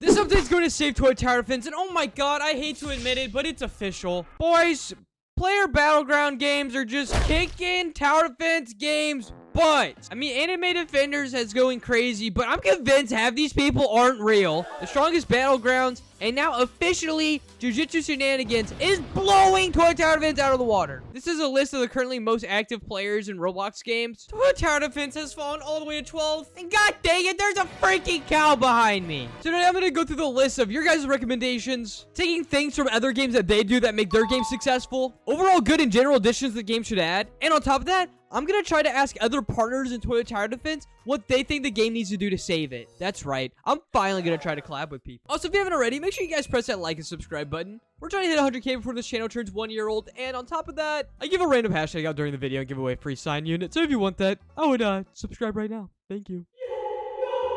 This update's going to save Toy Tower Defense, and oh my god, I hate to admit it, but it's official. Boys, player battleground games are just kicking Tower Defense games butt. I mean, Animated Defenders is going crazy, but I'm convinced half these people aren't real. The strongest battlegrounds, and now officially, Jujutsu Shenanigans is blowing Toy Tower Defense out of the water. This is a list of the currently most active players in Roblox games. Toy Tower Defense has fallen all the way to 12, and god dang it, there's a freaking cow behind me. So today I'm gonna go through the list of your guys' recommendations, taking things from other games that they do that make their game successful, overall good and general additions the game should add, and on top of that, I'm gonna try to ask other partners in Toy Tower Defense what they think the game needs to do to save it. That's right. I'm finally gonna try to collab with people. Also, if you haven't already, make sure you guys press that like and subscribe button. We're trying to hit 100K before this channel turns 1 year old. And on top of that, I give a random hashtag out during the video and give away a free sign unit. So if you want that, I would subscribe right now. Thank you.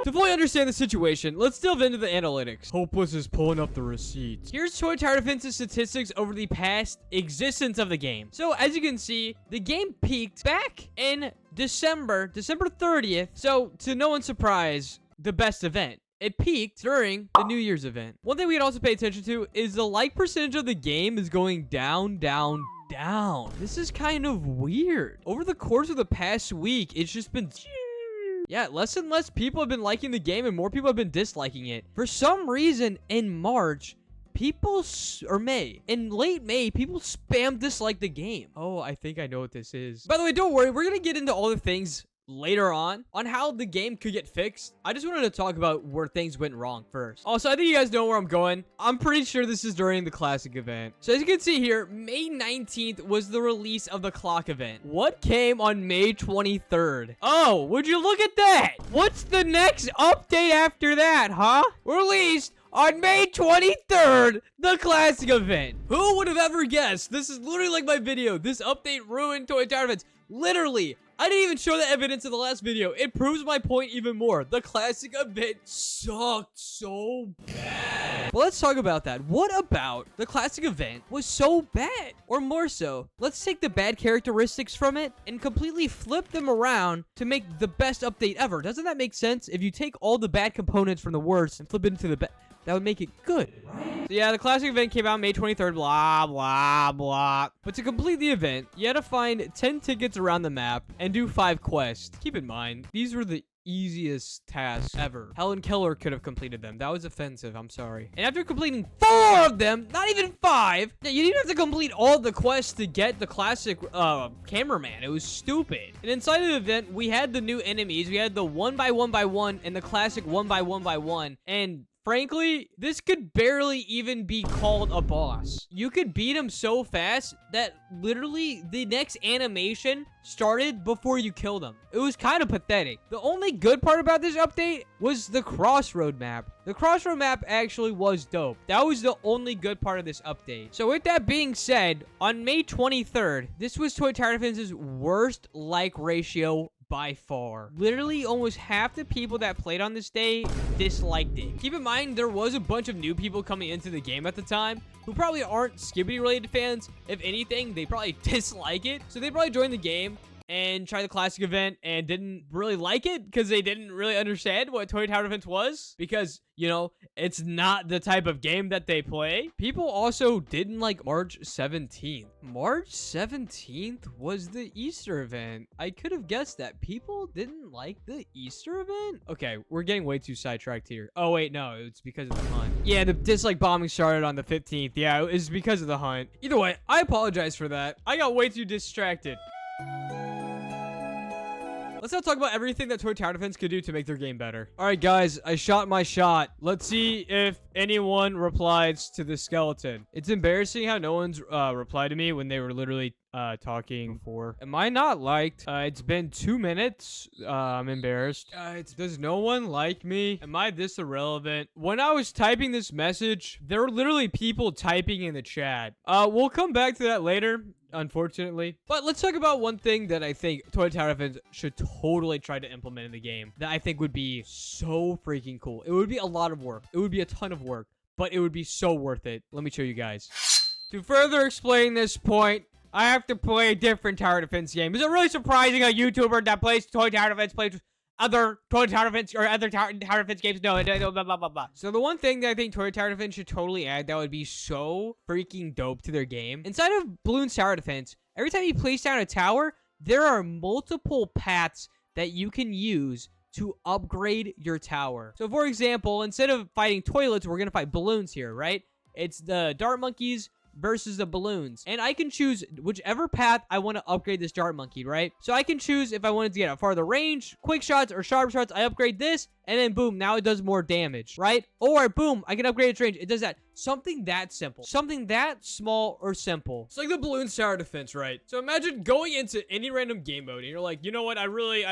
To fully understand the situation, let's delve into the analytics. Hoplas is pulling up the receipts. Here's Toy Tower Defense's statistics over the past existence of the game. So as you can see, the game peaked back in December 30th. So to no one's surprise, the best event. It peaked during the New Year's event. One thing we can also pay attention to is the like percentage of the game is going down. This is kind of weird. Over the course of the past week, it's just been... yeah, less and less people have been liking the game and more people have been disliking it. For some reason, in March, in late May, people spam dislike the game. Oh, I think I know what this is. By the way, don't worry. We're going to get into all the things later on how the game could get fixed. I just wanted to talk about where things went wrong first. Also, I think you guys know where I'm going. I'm pretty sure this is during the classic event. So as you can see here, May 19th was the release of the clock event. What came on May 23rd? Oh, would you look at that? What's the next update after that, huh? Released on May 23rd, the classic event. Who would have ever guessed? This is literally like my video. This update ruined Toy Tower Defense. Literally. I didn't even show the evidence in the last video. It proves my point even more. The classic event sucked so bad. Well, let's talk about that. What about the classic event was so bad? Or more so, let's take the bad characteristics from it and completely flip them around to make the best update ever. Doesn't that make sense? If you take all the bad components from the worst and flip it into the best, that would make it good, right? So yeah, the classic event came out May 23rd, blah, blah, blah. But to complete the event, you had to find 10 tickets around the map and do 5 quests. Keep in mind, these were the easiest tasks ever. Helen Keller could have completed them. That was offensive. I'm sorry. And after completing 4 of them, not even 5, you didn't have to complete all the quests to get the classic cameraman. It was stupid. And inside of the event, we had the new enemies. We had the 1x1x1 and the classic 1x1x1. And frankly, this could barely even be called a boss. You could beat him so fast that literally the next animation started before you killed him. It was kind of pathetic. The only good part about this update was the crossroad map. The crossroad map actually was dope. That was the only good part of this update. So with that being said, on May 23rd, this was Toy Tower Defense's worst like ratio by far. Literally almost half the people that played on this day disliked it. Keep in mind, there was a bunch of new people coming into the game at the time who probably aren't skibidi related fans. If anything, they probably dislike it. So they probably joined the game and tried the classic event and didn't really like it because they didn't really understand what Toy Tower Defense was, because, you know, it's not the type of game that they play. People also didn't like March 17th. March 17th was the Easter event. I could have guessed that. People didn't like the Easter event? Okay, we're getting way too sidetracked here. Oh, wait, no, it's because of the hunt. Yeah, the dislike bombing started on the 15th. Yeah, it was because of the hunt. Either way, I apologize for that. I got way too distracted. Let's now talk about everything that Toy Tower Defense could do to make their game better. All right, guys, I shot my shot. Let's see if anyone replies to the skeleton. It's embarrassing how no one's replied to me when they were literally talking before. Am I not liked? It's been 2 minutes. I'm embarrassed. Does no one like me? Am I this irrelevant? When I was typing this message, there were literally people typing in the chat. We'll come back to that later, unfortunately. But let's talk about one thing that I think Toy Tower Defense should totally try to implement in the game that I think would be so freaking cool. It would be a lot of work. It would be a ton of work, but it would be so worth it. Let me show you guys. To further explain this point, I have to play a different Tower Defense game. Is it really surprising a YouTuber that plays Toy Tower Defense plays other toy tower defense or other tower defense games. No, blah, blah, blah, blah. So the one thing that I think toy tower defense should totally add that would be so freaking dope to their game, inside of Balloons tower defense, every time you place down a tower, there are multiple paths that you can use to upgrade your tower. So for example, instead of fighting toilets, we're gonna fight balloons here, right? It's the dart monkeys versus the balloons, and I can choose whichever path I want to upgrade this dart monkey, right? So I can choose if I wanted to get a farther range, quick shots, or sharp shots. I upgrade this, and then boom, now it does more damage, right? Or boom, I can upgrade its range. It does that. Something that simple, something that small or simple. It's like the balloons tower defense, right? So imagine going into any random game mode and you're like, you know what, I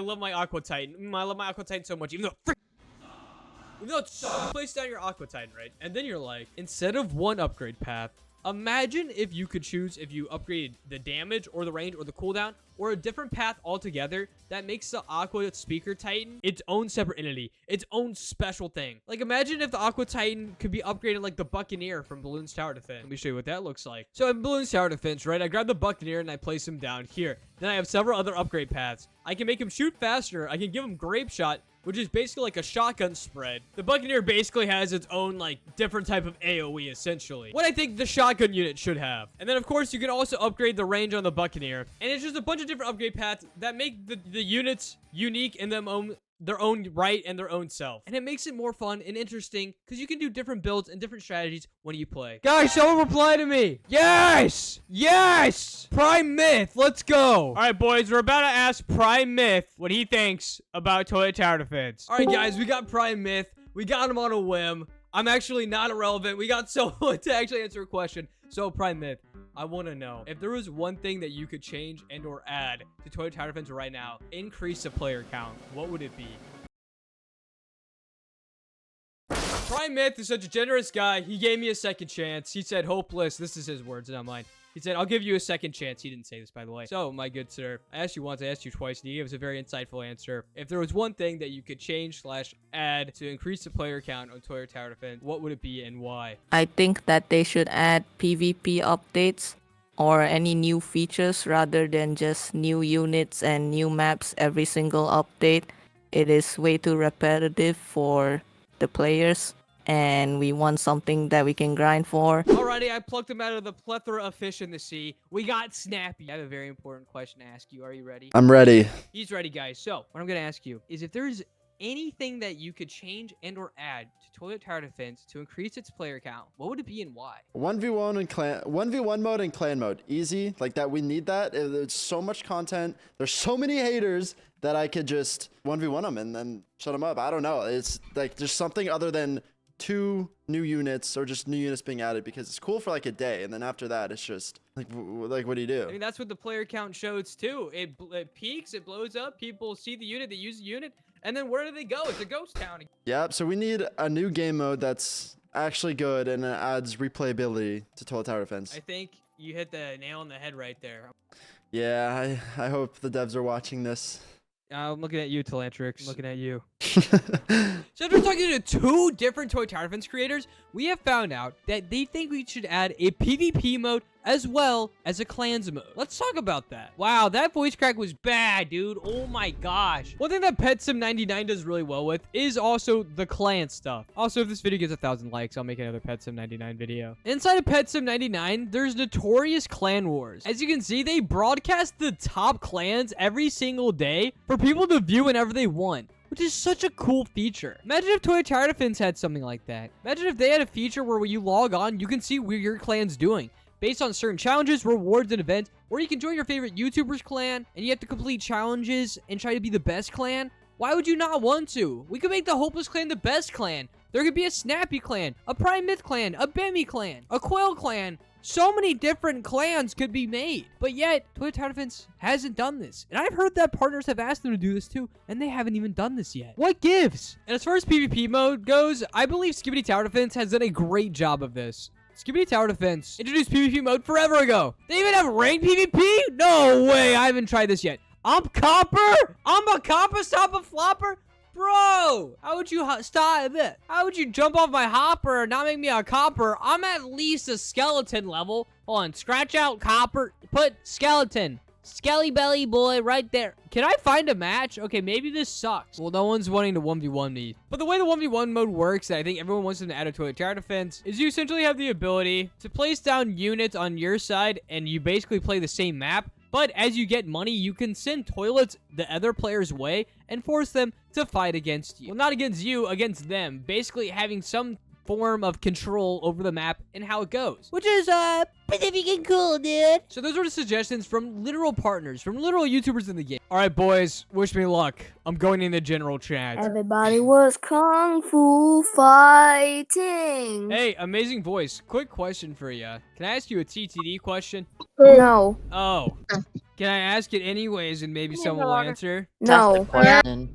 love my Aqua Titan. I love my Aqua Titan so much, even though it sucks. Place down your Aqua Titan, right? And then you're like, instead of one upgrade path, imagine if you could choose if you upgraded the damage or the range or the cooldown or a different path altogether that makes the Aqua Speaker Titan its own separate entity, its own special thing. Like imagine if the Aqua Titan could be upgraded like the Buccaneer from Balloons Tower Defense. Let me show you what that looks like. So in Balloons Tower Defense, right, I grab the Buccaneer and I place him down here. Then I have several other upgrade paths. I can make him shoot faster. I can give him Grape Shot, which is basically like a shotgun spread. The Buccaneer basically has its own, like, different type of AoE, essentially. What I think the shotgun unit should have. And then, of course, you can also upgrade the range on the Buccaneer. And it's just a bunch of different upgrade paths that make the units unique in their own right and their own self. And it makes it more fun and interesting because you can do different builds and different strategies when you play. Guys, someone reply to me. Yes! Yes! Prime Myth, let's go. All right, boys, we're about to ask Prime Myth what he thinks about Toy Tower Defense. All right, guys, we got Prime Myth. We got him on a whim. I'm actually not irrelevant. We got someone to actually answer a question. So, Prime Myth, I want to know, if there was one thing that you could change and or add to Toy Tower Defense right now, increase the player count, what would it be? Prime Myth is such a generous guy. He gave me a second chance. He said, Hopeless. This is his words, not mine. He said, I'll give you a second chance. He didn't say this, by the way. So, my good sir, I asked you once, I asked you twice, and you gave us a very insightful answer. If there was one thing that you could change / add to increase the player count on Toy Tower Defense, what would it be and why? I think that they should add PvP updates or any new features rather than just new units and new maps every single update. It is way too repetitive for the players, and we want something that we can grind for. Alrighty, I plucked him out of the plethora of fish in the sea. We got Snappy. I have a very important question to ask you. Are you ready? I'm ready. He's ready, guys. So, what I'm going to ask you is if there's anything that you could change and or add to Toilet Tower Defense to increase its player count, what would it be and why? 1v1 and 1v1 mode and clan mode. Easy. Like that, we need that. There's so much content. There's so many haters that I could just 1v1 them and then shut them up. I don't know. It's like there's something other than 2 new units or just new units being added, because it's cool for like a day, and then after that it's just like what do you do? I mean, that's what the player count shows too. It peaks, it blows up, people see the unit, they use the unit, and then where do they go? It's a ghost town. Yep, so we need a new game mode that's actually good and it adds replayability to Toilet Tower Defense. I think you hit the nail on the head right there. Yeah, I hope the devs are watching this. I'm looking at you, Telantrix. I'm looking at you. So after talking to 2 different Toy Tower Defense creators, we have found out that they think we should add a PvP mode as well as a clans mode. Let's talk about that. Wow, that voice crack was bad, dude. Oh my gosh. One thing that PetSim99 does really well with is also the clan stuff. Also, if this video gets 1,000 likes, I'll make another PetSim99 video. Inside of PetSim99, there's notorious clan wars. As you can see, they broadcast the top clans every single day for people to view whenever they want, which is such a cool feature. Imagine if Toy Tower Defense had something like that. Imagine if they had a feature where when you log on, you can see what your clan's doing based on certain challenges, rewards, and events, or you can join your favorite YouTuber's clan and you have to complete challenges and try to be the best clan. Why would you not want to? We could make the Hopeless clan the best clan. There could be a Snappy clan, a Prime Myth clan, a Bemmy clan, a Quail clan. So many different clans could be made, but yet Toy Tower Defense hasn't done this. And I've heard that partners have asked them to do this too, and they haven't even done this yet. What gives? And as far as PvP mode goes, I believe Skibidi Tower Defense has done a great job of this. Skibidi Tower Defense introduced PvP mode forever ago. They even have ranked PvP? No way, I haven't tried this yet. I'm Copper? I'm a Copper, stop a flopper? Bro, how would you stop it? How would you jump off my hopper and not make me a copper? I'm at least a skeleton level. Hold on, scratch out copper, put skeleton. Skelly belly boy right there. Can I find a match? Okay, maybe this sucks. Well, no one's wanting to 1v1 me. But the way the 1v1 mode works, that I think everyone wants them to add a toilet tower defense, is you essentially have the ability to place down units on your side, and you basically play the same map. But as you get money, you can send toilets the other player's way and force them to fight against you. Well, not against you, against them. Basically having some form of control over the map and how it goes, which is pretty freaking cool, dude. So those are the suggestions from literal partners, from literal YouTubers in the game. All right, boys, wish me luck. I'm going in the general chat. Everybody was kung fu fighting. Hey, amazing voice. Quick question for you. Can I ask you a TTD question? No. Oh. Can I ask it anyways and maybe someone will answer? No.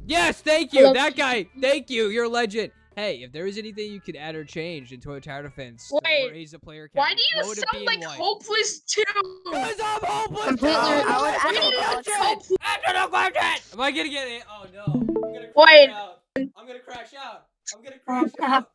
Yes, thank you. That guy. Thank you. You're a legend. Hey, if there is anything you could add or change in toilet tower defense, Wait, or raise the player count, why do you what would it sound be like and why? Hopeless too? Because I'm hopeless. Completely- I would Answer the question. Am I gonna get it? Oh no. I'm gonna crash Wait. out. I'm gonna crash out. I'm gonna crash out.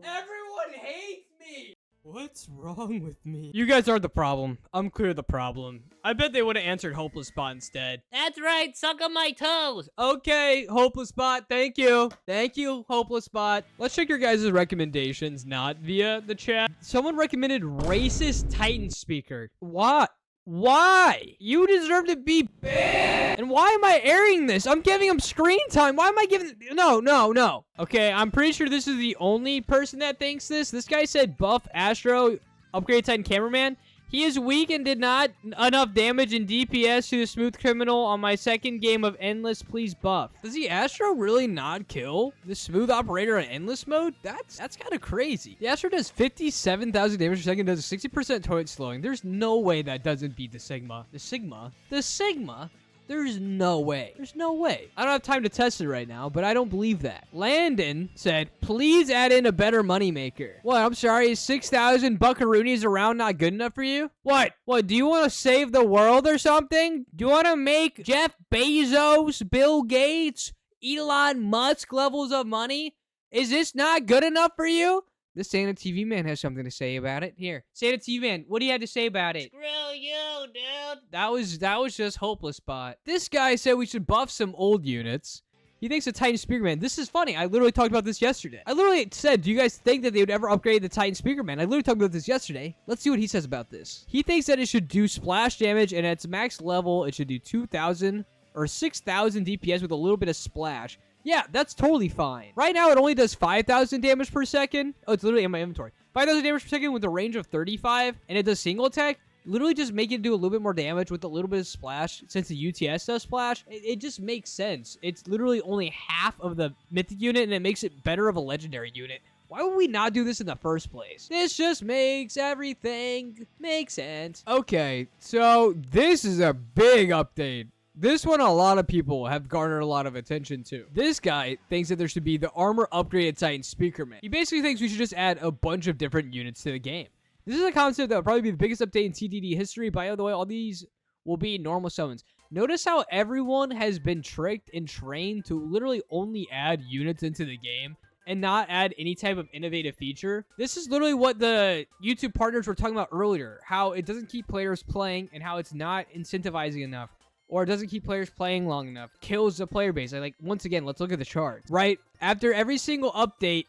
Everyone hates me. What's wrong with me? You guys are the problem. I'm clear the problem. I bet they would have answered Hopeless Spot instead. That's right. Suck on my toes. Okay, Hopeless Spot. Thank you. Thank you, Hopeless Spot. Let's check your guys' recommendations, not via the chat. Someone recommended racist Titan speaker. What? Why? You deserve to be banned. And why am I airing this? I'm giving him screen time. Why am I giving... No. Okay, I'm pretty sure this is the only person that thinks this. This guy said buff Astro, upgrade Titan cameraman. He is weak and did not enough damage in DPS to the smooth criminal on my second game of Endless. Please buff. Does the Astro really not kill the smooth operator on Endless mode? That's kind of crazy. The Astro does 57,000 damage per second, does a 60% toilet slowing. There's no way that doesn't beat the Sigma. The Sigma? There's no way. There's no way. I don't have time to test it right now, but I don't believe that. Landon said, please add in a better moneymaker. What? I'm sorry. Is 6,000 buckaroonies around not good enough for you? What? Do you want to save the world or something? Do you want to make Jeff Bezos, Bill Gates, Elon Musk levels of money? Is this not good enough for you? The Santa TV man has something to say about it. Here, Santa TV man, what do you have to say about it? Screw you, dude. That was just Hopeless Spot. This guy said we should buff some old units. He thinks the Titan Speakerman. This is funny. I literally talked about this yesterday. I literally said, do you guys think that they would ever upgrade the Titan Speakerman? I literally talked about this yesterday. Let's see what he says about this. He thinks that it should do splash damage, and at its max level, it should do 2,000 or 6,000 DPS with a little bit of splash. Yeah, that's totally fine. Right now, it only does 5,000 damage per second. Oh, it's literally in my inventory. 5,000 damage per second with a range of 35, and it does single attack. Literally just make it do a little bit more damage with a little bit of splash. Since the UTS does splash, it just makes sense. It's literally only half of the mythic unit, and it makes it better of a legendary unit. Why would we not do this in the first place? This just makes everything make sense. Okay, so this is a big update. This one, a lot of people have garnered a lot of attention to. This guy thinks that there should be the armor upgraded Titan Speakerman. He basically thinks we should just add a bunch of different units to the game. This is a concept that will probably be the biggest update in TDD history. By the way, all these will be normal summons. Notice how everyone has been tricked and trained to literally only add units into the game and not add any type of innovative feature. This is literally what the YouTube partners were talking about earlier, how it doesn't keep players playing and how it's not incentivizing enough. Or it doesn't keep players playing long enough. Kills the player base. Like, once again, let's look at the chart. Right? After every single update,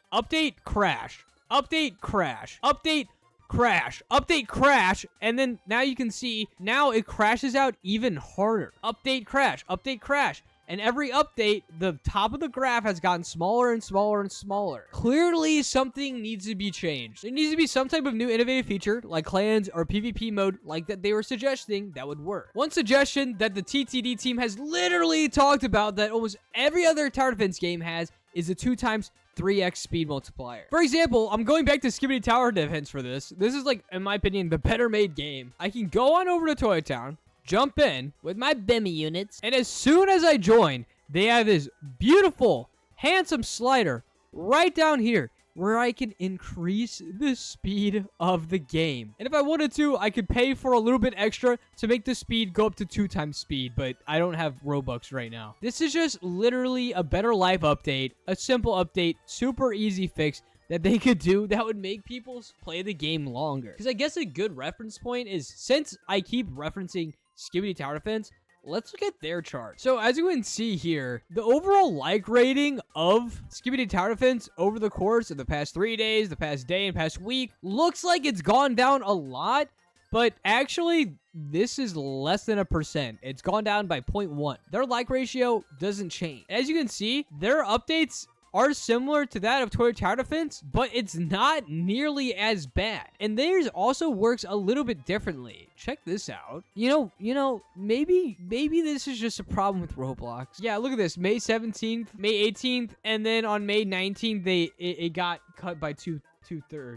crash. Update, crash. Update, crash. Update, crash. And then now you can see, now it crashes out even harder. Update, crash. Update, crash. And every update, the top of the graph has gotten smaller and smaller and smaller. Clearly, something needs to be changed. There needs to be some type of new innovative feature, like clans or PvP mode, like that they were suggesting, that would work. One suggestion that the TTD team has literally talked about that almost every other tower defense game has is a 2x 3x speed multiplier. For example, I'm going back to Skibidi Tower Defense for this. This is, like, in my opinion, the better made game. I can go on over to Toy Town, jump in with my Bemi units, and as soon as I join, they have this beautiful, handsome slider right down here where I can increase the speed of the game. And if I wanted to, I could pay for a little bit extra to make the speed go up to 2x speed, but I don't have Robux right now. This is just literally a better life update, a simple update, super easy fix that they could do that would make people play the game longer. Because I guess a good reference point is, since I keep referencing Skibidi Tower Defense, let's look at their chart. So as you can see here, the overall like rating of Skibidi Tower Defense over the course of the past 3 days, the past day, and past week looks like it's gone down a lot. But actually, this is less than 1%. It's gone down by 0.1. Their like ratio doesn't change. As you can see, their updates are similar to that of Toilet Tower Defense, but it's not nearly as bad. And theirs also works a little bit differently. Check this out. You know, maybe this is just a problem with Roblox. Yeah, look at this. May 17th, May 18th, and then on May 19th, it got cut by 2/3.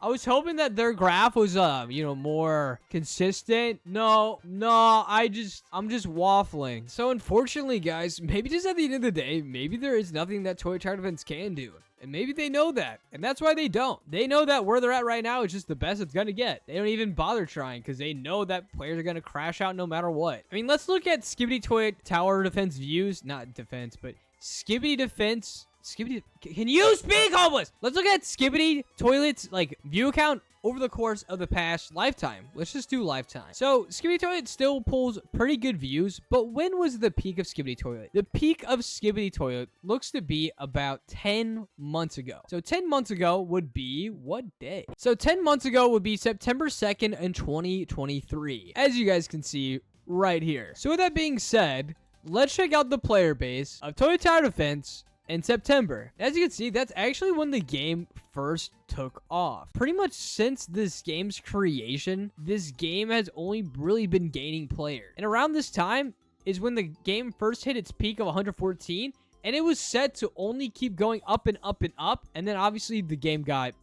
I was hoping that their graph was more consistent. No, I'm just waffling. So unfortunately, guys, maybe just at the end of the day, maybe there is nothing that Toy Tower Defense can do. And maybe they know that. And that's why they don't. They know that where they're at right now is just the best it's gonna get. They don't even bother trying because they know that players are gonna crash out no matter what. I mean, let's look at Skibidi Tower Defense views. Not defense, but Skibidi Defense. Skibidi, can you speak, Hoplas? Let's look at Skibidi Toilet's view account over the course of the past lifetime. Let's just do lifetime. So Skibidi Toilet still pulls pretty good views, but when was the peak of Skibidi Toilet? The peak of Skibidi Toilet looks to be about 10 months ago. So 10 months ago would be what day? So 10 months ago would be September 2nd in 2023, as you guys can see right here. So with that being said, let's check out the player base of Toy Tower Defense in September. As you can see, that's actually when the game first took off. Pretty much since this game's creation, this game has only really been gaining players. And around this time is when the game first hit its peak of 114, and it was set to only keep going up and up and up. And then obviously the game got,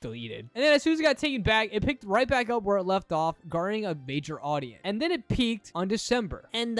deleted. And then as soon as it got taken back, it picked right back up where it left off, garnering a major audience. And then it peaked on December. And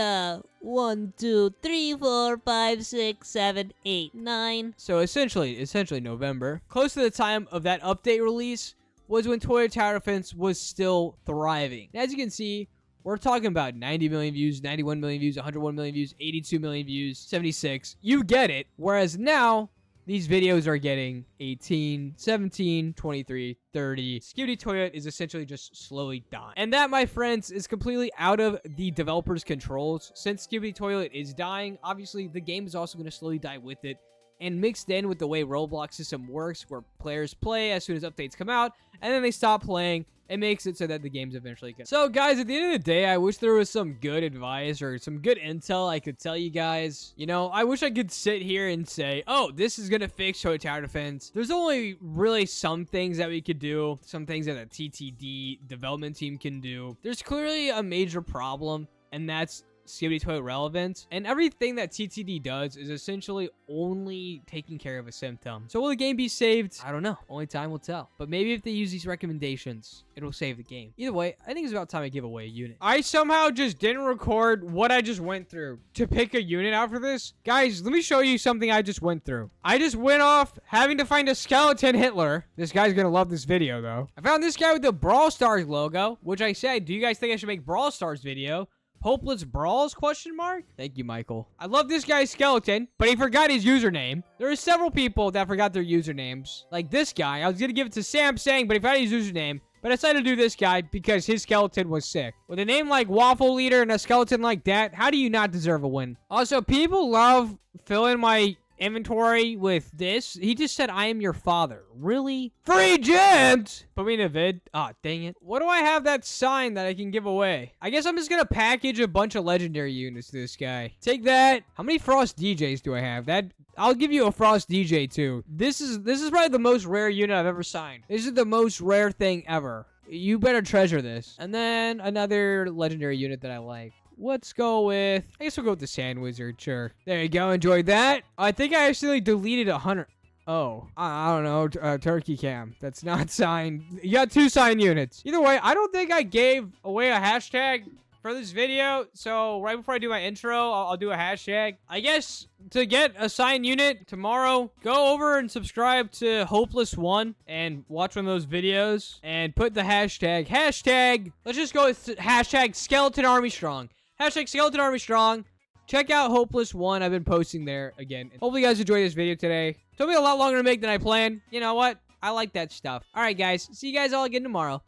1, 2, 3, 4, 5, 6, 7, 8, 9. So essentially November. Close to the time of that update release was when Toy Tower Defense was still thriving. And as you can see, we're talking about 90 million views, 91 million views, 101 million views, 82 million views, 76. You get it. Whereas now, these videos are getting 18, 17, 23, 30. Skibidi Toilet is essentially just slowly dying. And that, my friends, is completely out of the developers' controls. Since Skibidi Toilet is dying, obviously the game is also going to slowly die with it. And mixed in with the way Roblox system works, where players play as soon as updates come out, and then they stop playing, it makes it so that the games eventually get. So guys, at the end of the day, I wish there was some good advice or some good intel I could tell you guys. I wish I could sit here and say, oh, this is gonna fix Toy Tower Defense. There's only really some things that we could do, some things that a TTD development team can do. There's clearly a major problem, and that's Skibidi Toilet relevance, and everything that TTD does is essentially only taking care of a symptom. So will the game be saved? I don't know. Only time will tell. But maybe if they use these recommendations, it'll save the game. Either way, I think it's about time I give away a unit. I somehow just didn't record what I just went through to pick a unit out for this. Guys, let me show you something I just went through. I just went off having to find a skeleton Hitler. This guy's gonna love this video, though. I found this guy with the Brawl Stars logo, which I said, do you guys think I should make Brawl Stars video? Hopeless Brawls, question mark? Thank you, Michael. I love this guy's skeleton, but he forgot his username. There are several people that forgot their usernames. Like this guy. I was gonna give it to Sam Sang, but he forgot his username. But I decided to do this guy because his skeleton was sick. With a name like Waffle Leader and a skeleton like that, how do you not deserve a win? Also, people love filling my inventory with this. He just said, I am your father. Really? Free gems! Put me in a vid. Ah, dang it. What do I have that sign that I can give away? I guess I'm just gonna package a bunch of legendary units to this guy. Take that. How many Frost DJs do I have? I'll give you a Frost DJ too. This is probably the most rare unit I've ever signed. This is the most rare thing ever. You better treasure this. And then another legendary unit that I like. Let's go with, I guess we'll go with the Sand Wizard, sure. There you go, enjoyed that. I think I actually deleted 100. Oh, I don't know, Turkey Cam. That's not signed. You got 2 signed units. Either way, I don't think I gave away a hashtag for this video. So right before I do my intro, I'll do a hashtag. I guess to get a signed unit tomorrow, go over and subscribe to Hoplas One and watch one of those videos and put the hashtag, let's just go with hashtag Skeleton Army Strong. Hashtag Skeleton Army Strong. Check out Hopeless One. I've been posting there again. Hopefully you guys enjoyed this video today. Took me a lot longer to make than I planned. You know what? I like that stuff. All right, guys. See you guys all again tomorrow.